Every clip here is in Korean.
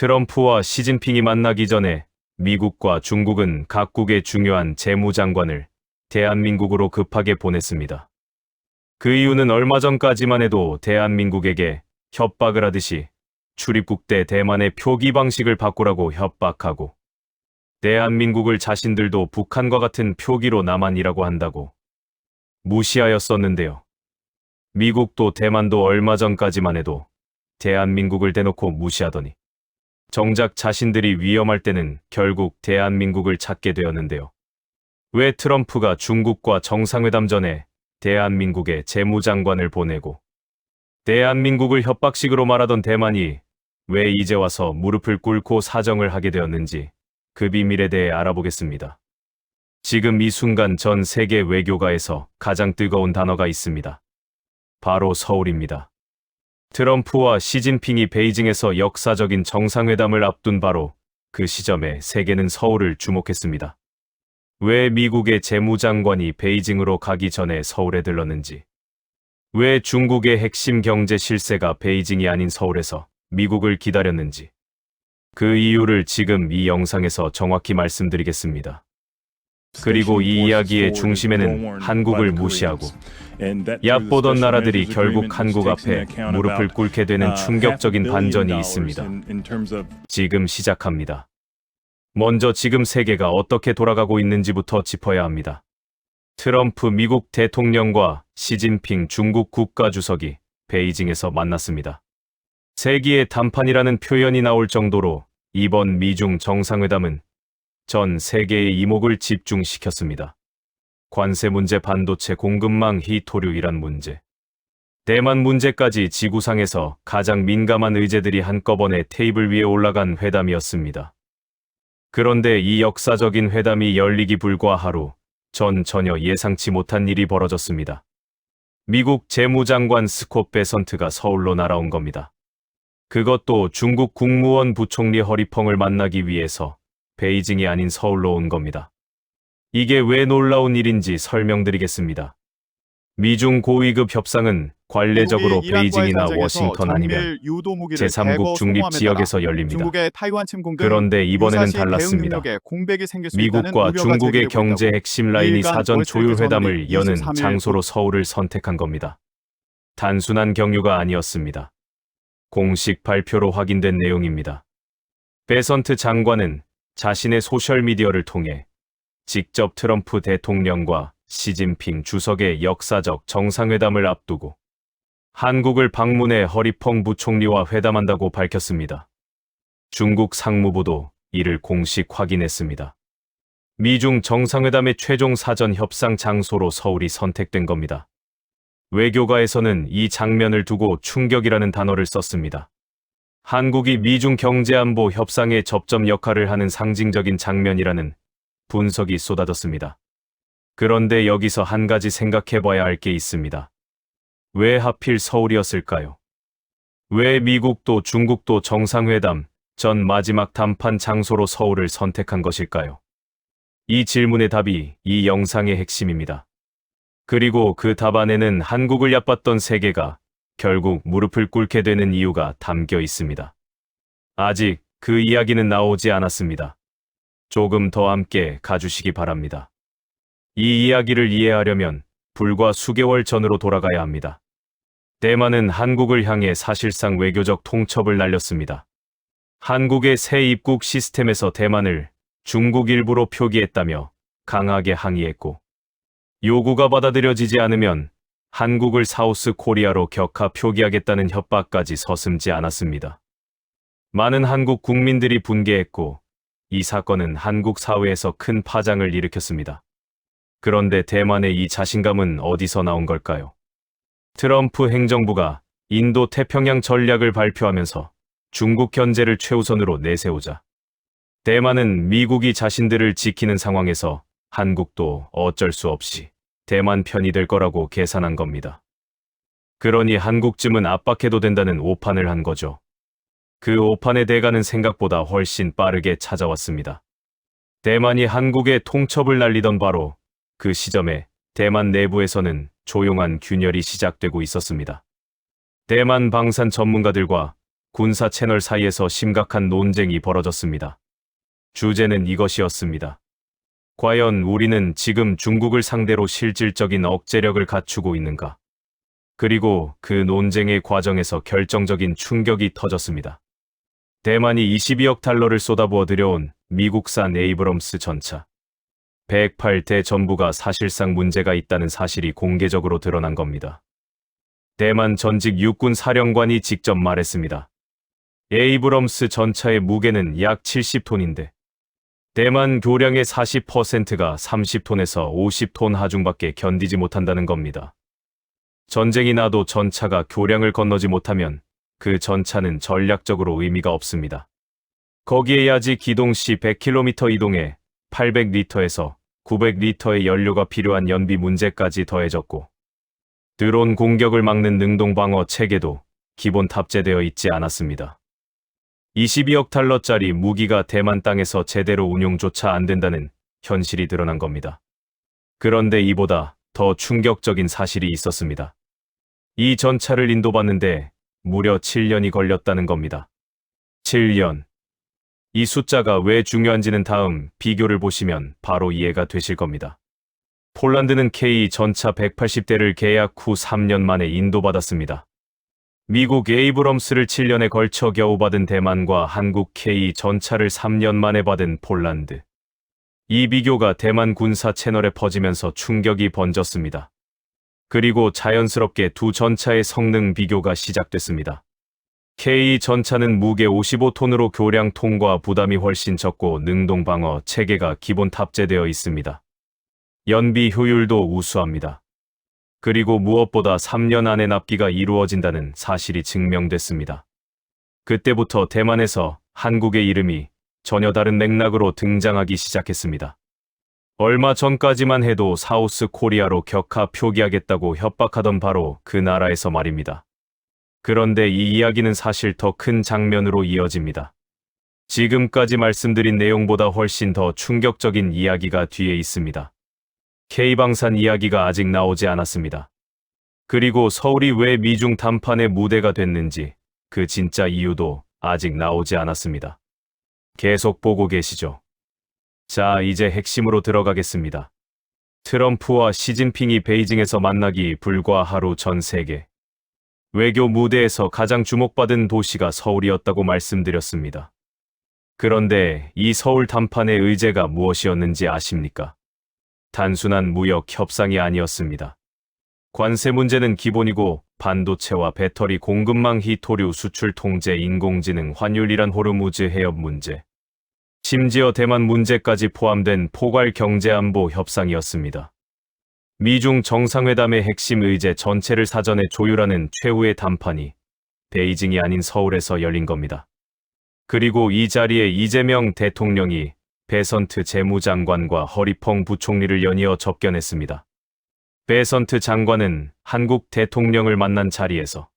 트럼프와 시진핑이 만나기 전에 미국과 중국은 각국의 중요한 재무장관을 대한민국으로 급하게 보냈습니다. 그 이유는 얼마 전까지만 해도 대한민국에게 협박을 하듯이 출입국 때 대만의 표기 방식을 바꾸라고 협박하고 대한민국을 자신들도 북한과 같은 표기로 남한이라고 한다고 무시하였었는데요. 미국도 대만도 얼마 전까지만 해도 대한민국을 대놓고 무시하더니 정작 자신들이 위험할 때는 결국 대한민국을 찾게 되었는데요. 왜 트럼프가 중국과 정상회담 전에 대한민국에 재무장관을 보내고 대한민국을 협박식으로 말하던 대만이 왜 이제 와서 무릎을 꿇고 사정을 하게 되었는지 그 비밀에 대해 알아보겠습니다. 지금 이 순간 전 세계 외교가에서 가장 뜨거운 단어가 있습니다. 바로 서울입니다. 트럼프와 시진핑이 베이징에서 역사적인 정상회담을 앞둔 바로 그 시점에 세계는 서울을 주목했습니다. 왜 미국의 재무장관이 베이징으로 가기 전에 서울에 들렀는지, 왜 중국의 핵심 경제 실세가 베이징이 아닌 서울에서 미국을 기다렸는지, 그 이유를 지금 이 영상에서 정확히 말씀드리겠습니다. 그리고 이 이야기의 중심에는 한국을 무시하고 얕보던 나라들이 결국 한국 앞에 무릎을 꿇게 되는 충격적인 반전이 있습니다. 지금 시작합니다. 먼저 지금 세계가 어떻게 돌아가고 있는지부터 짚어야 합니다. 트럼프 미국 대통령과 시진핑 중국 국가주석이 베이징에서 만났습니다. 세기의 단판이라는 표현이 나올 정도로 이번 미중 정상회담은 전 세계의 이목을 집중시켰습니다. 관세 문제, 반도체 공급망, 히토류, 이란 문제, 대만 문제까지 지구상에서 가장 민감한 의제들이 한꺼번에 테이블 위에 올라간 회담이었습니다. 그런데 이 역사적인 회담이 열리기 불과 하루 전 전혀 예상치 못한 일이 벌어졌습니다. 미국 재무장관 스콧 베선트가 서울로 날아온 겁니다. 그것도 중국 국무원 부총리 허리펑을 만나기 위해서 베이징이 아닌 서울로 온 겁니다. 이게 왜 놀라운 일인지 설명드리겠습니다. 미중 고위급 협상은 관례적으로 베이징이나 워싱턴 아니면 제3국 중립 지역에서 열립니다. 그런데 이번에는 달랐습니다. 미국과 중국의 경제 핵심 라인이 사전 조율 회담을 여는 장소로 서울을 선택한 겁니다. 단순한 경유가 아니었습니다. 공식 발표로 확인된 내용입니다. 베선트 장관은 자신의 소셜미디어를 통해 직접 트럼프 대통령과 시진핑 주석의 역사적 정상회담을 앞두고 한국을 방문해 허리펑 부총리와 회담한다고 밝혔습니다. 중국 상무부도 이를 공식 확인했습니다. 미중 정상회담의 최종 사전 협상 장소로 서울이 선택된 겁니다. 외교가에서는 이 장면을 두고 충격이라는 단어를 썼습니다. 한국이 미중 경제안보 협상의 접점 역할을 하는 상징적인 장면이라는 분석이 쏟아졌습니다. 그런데 여기서 한 가지 생각해봐야 할 게 있습니다. 왜 하필 서울이었을까요? 왜 미국도 중국도 정상회담 전 마지막談判 장소로 서울을 선택한 것일까요? 이 질문의 답이 이 영상의 핵심입니다. 그리고 그 답안에는 한국을 얕봤던 세계가 결국 무릎을 꿇게 되는 이유가 담겨 있습니다. 아직 그 이야기는 나오지 않았습니다. 조금 더 함께 가주시기 바랍니다. 이 이야기를 이해하려면 불과 수개월 전으로 돌아가야 합니다. 대만은 한국을 향해 사실상 외교적 통첩을 날렸습니다. 한국의 새 입국 시스템에서 대만을 중국 일부로 표기했다며 강하게 항의했고, 요구가 받아들여지지 않으면 한국을 사우스 코리아로 격하 표기하겠다는 협박까지 서슴지 않았습니다. 많은 한국 국민들이 분개했고, 이 사건은 한국 사회에서 큰 파장을 일으켰습니다. 그런데 대만의 이 자신감은 어디서 나온 걸까요? 트럼프 행정부가 인도 태평양 전략을 발표하면서 중국 견제를 최우선으로 내세우자 대만은 미국이 자신들을 지키는 상황에서 한국도 어쩔 수 없이 대만 편이 될 거라고 계산한 겁니다. 그러니 한국쯤은 압박해도 된다는 오판을 한 거죠. 그 오판의 대가는 생각보다 훨씬 빠르게 찾아왔습니다. 대만이 한국에 통첩을 날리던 바로 그 시점에 대만 내부에서는 조용한 균열이 시작되고 있었습니다. 대만 방산 전문가들과 군사 채널 사이에서 심각한 논쟁이 벌어졌습니다. 주제는 이것이었습니다. 과연 우리는 지금 중국을 상대로 실질적인 억제력을 갖추고 있는가? 그리고 그 논쟁의 과정에서 결정적인 충격이 터졌습니다. 대만이 22억 달러를 쏟아부어 들여온 미국산 에이브럼스 전차 108대 전부가 사실상 문제가 있다는 사실이 공개적으로 드러난 겁니다. 대만 전직 육군 사령관이 직접 말했습니다. 에이브럼스 전차의 무게는 약 70톤인데 대만 교량의 40%가 30톤에서 50톤 하중밖에 견디지 못한다는 겁니다. 전쟁이 나도 전차가 교량을 건너지 못하면 그 전차는 전략적으로 의미가 없습니다. 거기에 야지 기동 시 100km 이동에 800리터에서 900리터의 연료가 필요한 연비 문제까지 더해졌고 드론 공격을 막는 능동방어 체계도 기본 탑재되어 있지 않았습니다. 22억 달러짜리 무기가 대만 땅에서 제대로 운용조차 안 된다는 현실이 드러난 겁니다. 그런데 이보다 더 충격적인 사실이 있었습니다. 이 전차를 인도받는데 무려 7년이 걸렸다는 겁니다. 7년. 이 숫자가 왜 중요한지는 다음 비교를 보시면 바로 이해가 되실 겁니다. 폴란드는 K 전차 180대를 계약 후 3년 만에 인도받았습니다. 미국 에이브럼스를 7년에 걸쳐 겨우 받은 대만과 한국 K 전차를 3년 만에 받은 폴란드. 이 비교가 대만 군사 채널에 퍼지면서 충격이 번졌습니다. 그리고 자연스럽게 두 전차의 성능 비교가 시작됐습니다. K 전차는 무게 55톤으로 교량 통과 부담이 훨씬 적고 능동방어 체계가 기본 탑재되어 있습니다. 연비 효율도 우수합니다. 그리고 무엇보다 3년 안에 납기가 이루어진다는 사실이 증명됐습니다. 그때부터 대만에서 한국의 이름이 전혀 다른 맥락으로 등장하기 시작했습니다. 얼마 전까지만 해도 사우스 코리아로 격하 표기하겠다고 협박하던 바로 그 나라에서 말입니다. 그런데 이 이야기는 사실 더 큰 장면으로 이어집니다. 지금까지 말씀드린 내용보다 훨씬 더 충격적인 이야기가 뒤에 있습니다. K방산 이야기가 아직 나오지 않았습니다. 그리고 서울이 왜 미중 담판의 무대가 됐는지 그 진짜 이유도 아직 나오지 않았습니다. 계속 보고 계시죠? 자, 이제 핵심으로 들어가겠습니다. 트럼프와 시진핑이 베이징에서 만나기 불과 하루 전 세계 외교 무대에서 가장 주목받은 도시가 서울이었다고 말씀드렸습니다. 그런데 이 서울 담판의 의제가 무엇이었는지 아십니까? 단순한 무역 협상이 아니었습니다. 관세 문제는 기본이고 반도체와 배터리 공급망 히토류 수출 통제 인공지능 환율이란 호르무즈 해협 문제 심지어 대만 문제까지 포함된 포괄 경제안보 협상이었습니다. 미중 정상회담의 핵심 의제 전체를 사전에 조율하는 최후의 담판이 베이징이 아닌 서울에서 열린 겁니다. 그리고 이 자리에 이재명 대통령이 베선트 재무장관과 허리펑 부총리를 연이어 접견했습니다. 베선트 장관은 한국 대통령을 만난 자리에서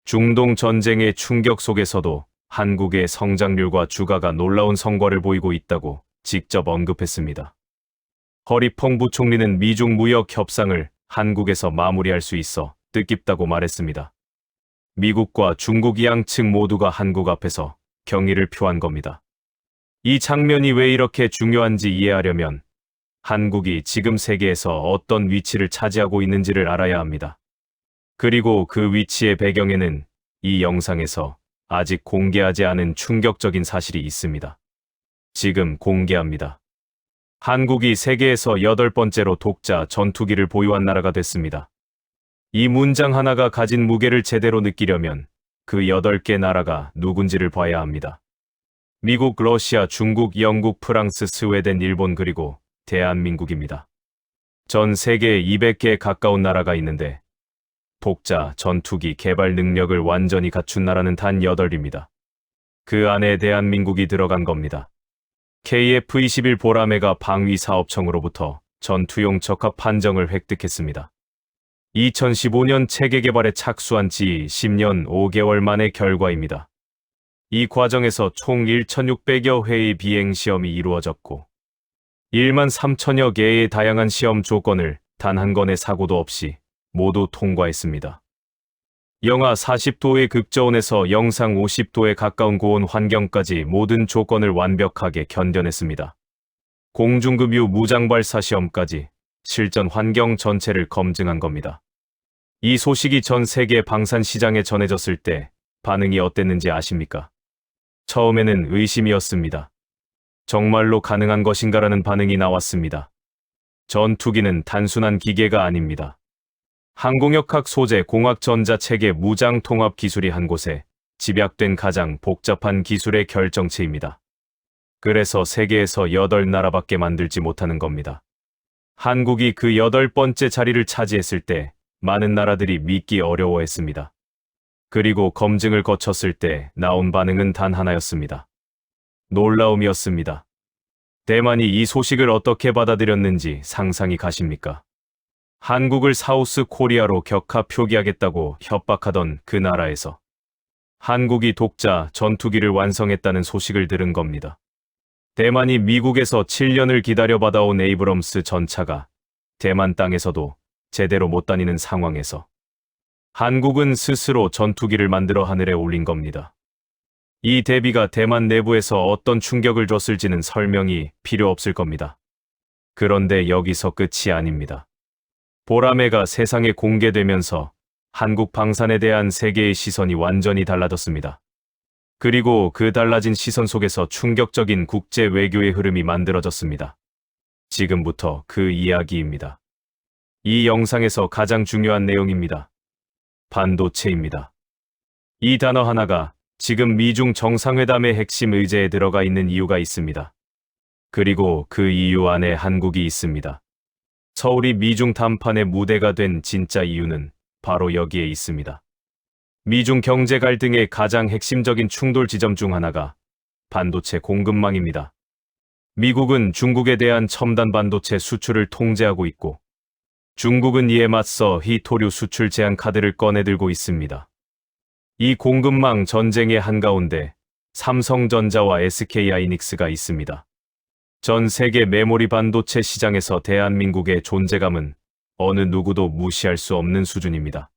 중동 전쟁의 충격 속에서도 한국의 성장률과 주가가 놀라운 성과를 보이고 있다고 직접 언급했습니다. 허리펑 부총리는 미중 무역 협상을 한국에서 마무리할 수 있어 뜻깊다고 말했습니다. 미국과 중국 양측 모두가 한국 앞에서 경의를 표한 겁니다. 이 장면이 왜 이렇게 중요한지 이해하려면 한국이 지금 세계에서 어떤 위치를 차지하고 있는지를 알아야 합니다. 그리고 그 위치의 배경에는 이 영상에서 아직 공개하지 않은 충격적인 사실이 있습니다. 지금 공개합니다. 한국이 세계에서 8번째로 독자 전투기를 보유한 나라가 됐습니다. 이 문장 하나가 가진 무게를 제대로 느끼려면 그 8개 나라가 누군지를 봐야 합니다. 미국, 러시아, 중국, 영국, 프랑스, 스웨덴, 일본 그리고 대한민국입니다. 전 세계에 200개에 가까운 나라가 있는데 독자 전투기 개발 능력을 완전히 갖춘 나라는 단 8입니다. 그 안에 대한민국이 들어간 겁니다. KF-21 보라매가 방위사업청으로부터 전투용 적합 판정을 획득했습니다. 2015년 체계 개발에 착수한 지 10년 5개월 만의 결과입니다. 이 과정에서 총 1,600여 회의 비행 시험이 이루어졌고 1만 3천여 개의 다양한 시험 조건을 단 한 건의 사고도 없이 모두 통과했습니다. 영하 40도의 극저온에서 영상 50도에 가까운 고온 환경까지 모든 조건을 완벽하게 견뎌냈습니다. 공중급유 무장발사 시험까지 실전 환경 전체를 검증한 겁니다. 이 소식이 전 세계 방산 시장에 전해졌을 때 반응이 어땠는지 아십니까? 처음에는 의심이었습니다. 정말로 가능한 것인가라는 반응이 나왔습니다. 전투기는 단순한 기계가 아닙니다. 항공역학 소재 공학 전자체계 무장 통합 기술이 한 곳에 집약된 가장 복잡한 기술의 결정체입니다. 그래서 세계에서 8나라밖에 만들지 못하는 겁니다. 한국이 그 8번째 자리를 차지했을 때 많은 나라들이 믿기 어려워했습니다. 그리고 검증을 거쳤을 때 나온 반응은 단 하나였습니다. 놀라움이었습니다. 대만이 이 소식을 어떻게 받아들였는지 상상이 가십니까? 한국을 사우스 코리아로 격하 표기하겠다고 협박하던 그 나라에서 한국이 독자 전투기를 완성했다는 소식을 들은 겁니다. 대만이 미국에서 7년을 기다려 받아온 에이브럼스 전차가 대만 땅에서도 제대로 못 다니는 상황에서 한국은 스스로 전투기를 만들어 하늘에 올린 겁니다. 이 대비가 대만 내부에서 어떤 충격을 줬을지는 설명이 필요 없을 겁니다. 그런데 여기서 끝이 아닙니다. 보라매가 세상에 공개되면서 한국 방산에 대한 세계의 시선이 완전히 달라졌습니다. 그리고 그 달라진 시선 속에서 충격적인 국제 외교의 흐름이 만들어졌습니다. 지금부터 그 이야기입니다. 이 영상에서 가장 중요한 내용입니다. 반도체입니다. 이 단어 하나가 지금 미중 정상회담의 핵심 의제에 들어가 있는 이유가 있습니다. 그리고 그 이유 안에 한국이 있습니다. 서울이 미중 담판의 무대가 된 진짜 이유는 바로 여기에 있습니다. 미중 경제 갈등의 가장 핵심적인 충돌 지점 중 하나가 반도체 공급망입니다. 미국은 중국에 대한 첨단 반도체 수출을 통제하고 있고 중국은 이에 맞서 희토류 수출 제한 카드를 꺼내들고 있습니다. 이 공급망 전쟁의 한가운데 삼성전자와 SK하이닉스가 있습니다. 전 세계 메모리 반도체 시장에서 대한민국의 존재감은 어느 누구도 무시할 수 없는 수준입니다.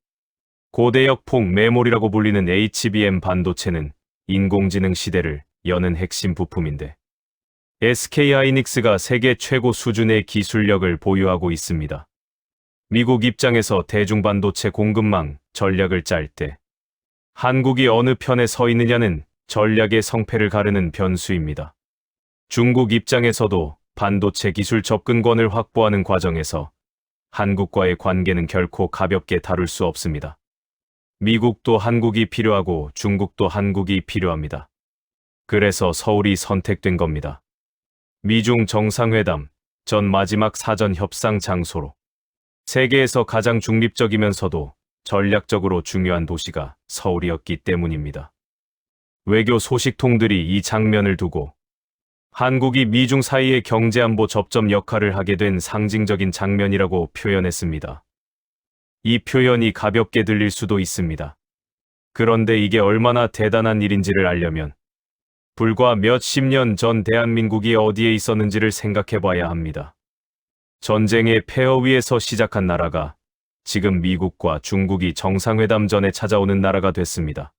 고대역 폭 메모리라고 불리는 HBM 반도체는 인공지능 시대를 여는 핵심 부품인데 SK하이닉스가 세계 최고 수준의 기술력을 보유하고 있습니다. 미국 입장에서 대중반도체 공급망 전략을 짤 때 한국이 어느 편에 서 있느냐는 전략의 성패를 가르는 변수입니다. 중국 입장에서도 반도체 기술 접근권을 확보하는 과정에서 한국과의 관계는 결코 가볍게 다룰 수 없습니다. 미국도 한국이 필요하고 중국도 한국이 필요합니다. 그래서 서울이 선택된 겁니다. 미중 정상회담 전 마지막 사전 협상 장소로 세계에서 가장 중립적이면서도 전략적으로 중요한 도시가 서울이었기 때문입니다. 외교 소식통들이 이 장면을 두고 한국이 미중 사이의 경제안보 접점 역할을 하게 된 상징적인 장면이라고 표현했습니다. 이 표현이 가볍게 들릴 수도 있습니다. 그런데 이게 얼마나 대단한 일인지를 알려면 불과 몇십 년 전 대한민국이 어디에 있었는지를 생각해 봐야 합니다. 전쟁의 폐허 위에서 시작한 나라가 지금 미국과 중국이 정상회담 전에 찾아오는 나라가 됐습니다.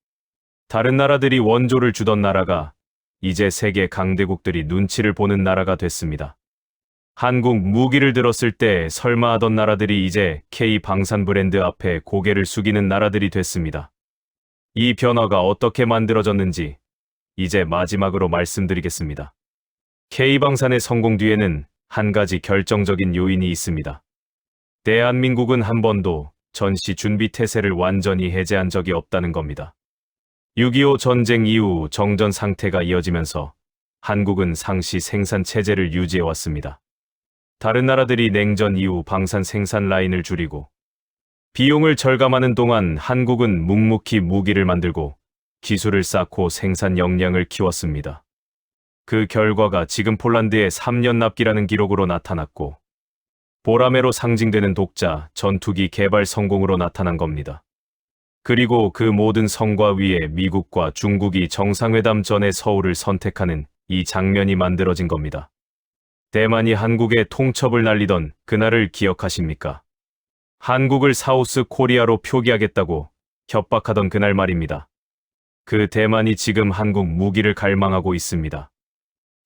다른 나라들이 원조를 주던 나라가 이제 세계 강대국들이 눈치를 보는 나라가 됐습니다. 한국 무기를 들었을 때 설마 하던 나라들이 이제 K 방산 브랜드 앞에 고개를 숙이는 나라들이 됐습니다. 이 변화가 어떻게 만들어졌는지 이제 마지막으로 말씀드리겠습니다. K 방산의 성공 뒤에는 한 가지 결정적인 요인이 있습니다. 대한민국은 한 번도 전시 준비 태세를 완전히 해제한 적이 없다는 겁니다. 6.25 전쟁 이후 정전 상태가 이어지면서 한국은 상시 생산 체제를 유지해왔습니다. 다른 나라들이 냉전 이후 방산 생산 라인을 줄이고 비용을 절감하는 동안 한국은 묵묵히 무기를 만들고 기술을 쌓고 생산 역량을 키웠습니다. 그 결과가 지금 폴란드의 3년 납기라는 기록으로 나타났고 보라매로 상징되는 독자 전투기 개발 성공으로 나타난 겁니다. 그리고 그 모든 성과 위에 미국과 중국이 정상회담 전에 서울을 선택하는 이 장면이 만들어진 겁니다. 대만이 한국에 통첩을 날리던 그날을 기억하십니까? 한국을 사우스 코리아로 표기하겠다고 협박하던 그날 말입니다. 그 대만이 지금 한국 무기를 갈망하고 있습니다.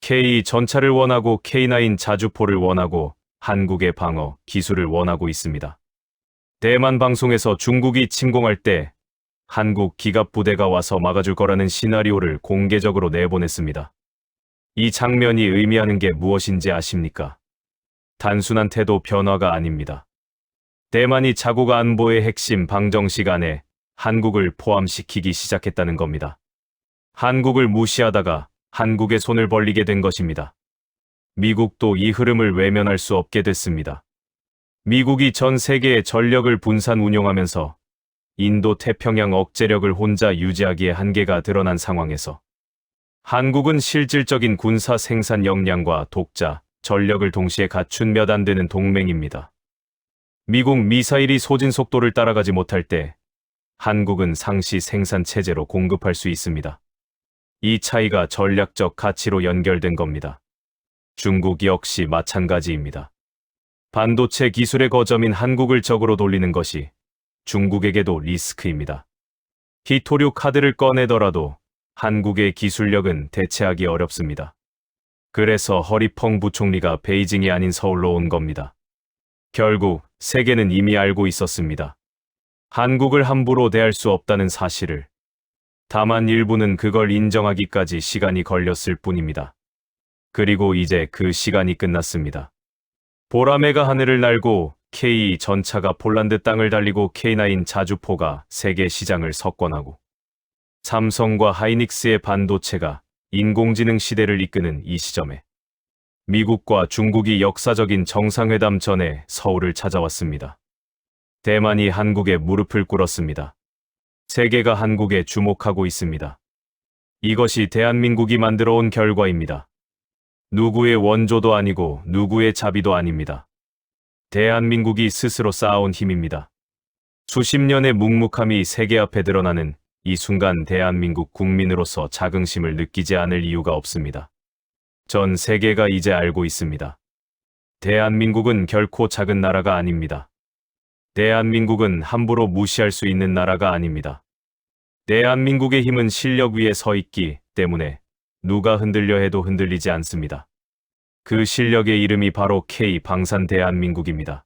K 전차를 원하고 K9 자주포를 원하고 한국의 방어 기술을 원하고 있습니다. 대만 방송에서 중국이 침공할 때 한국 기갑 부대가 와서 막아줄 거라는 시나리오를 공개적으로 내보냈습니다. 이 장면이 의미하는 게 무엇인지 아십니까? 단순한 태도 변화가 아닙니다. 대만이 자국 안보의 핵심 방정식 안에 한국을 포함시키기 시작했다는 겁니다. 한국을 무시하다가 한국에 손을 벌리게 된 것입니다. 미국도 이 흐름을 외면할 수 없게 됐습니다. 미국이 전 세계의 전력을 분산 운용하면서 인도 태평양 억제력을 혼자 유지하기에 한계가 드러난 상황에서 한국은 실질적인 군사 생산 역량과 독자, 전력을 동시에 갖춘 몇 안 되는 동맹입니다. 미국 미사일이 소진 속도를 따라가지 못할 때 한국은 상시 생산 체제로 공급할 수 있습니다. 이 차이가 전략적 가치로 연결된 겁니다. 중국 역시 마찬가지입니다. 반도체 기술의 거점인 한국을 적으로 돌리는 것이 중국에게도 리스크입니다. 히토류 카드를 꺼내더라도 한국의 기술력은 대체하기 어렵습니다. 그래서 허리펑 부총리가 베이징이 아닌 서울로 온 겁니다. 결국 세계는 이미 알고 있었습니다. 한국을 함부로 대할 수 없다는 사실을. 다만 일부는 그걸 인정하기까지 시간이 걸렸을 뿐입니다. 그리고 이제 그 시간이 끝났습니다. 보라매가 하늘을 날고 K 전차가 폴란드 땅을 달리고 K9 자주포가 세계 시장을 석권하고 삼성과 하이닉스의 반도체가 인공지능 시대를 이끄는 이 시점에 미국과 중국이 역사적인 정상회담 전에 서울을 찾아왔습니다. 대만이 한국에 무릎을 꿇었습니다. 세계가 한국에 주목하고 있습니다. 이것이 대한민국이 만들어 온 결과입니다. 누구의 원조도 아니고 누구의 자비도 아닙니다. 대한민국이 스스로 쌓아온 힘입니다. 수십 년의 묵묵함이 세계 앞에 드러나는 이 순간 대한민국 국민으로서 자긍심을 느끼지 않을 이유가 없습니다. 전 세계가 이제 알고 있습니다. 대한민국은 결코 작은 나라가 아닙니다. 대한민국은 함부로 무시할 수 있는 나라가 아닙니다. 대한민국의 힘은 실력 위에 서 있기 때문에 누가 흔들려 해도 흔들리지 않습니다. 그 실력의 이름이 바로 K 방산 대한민국입니다.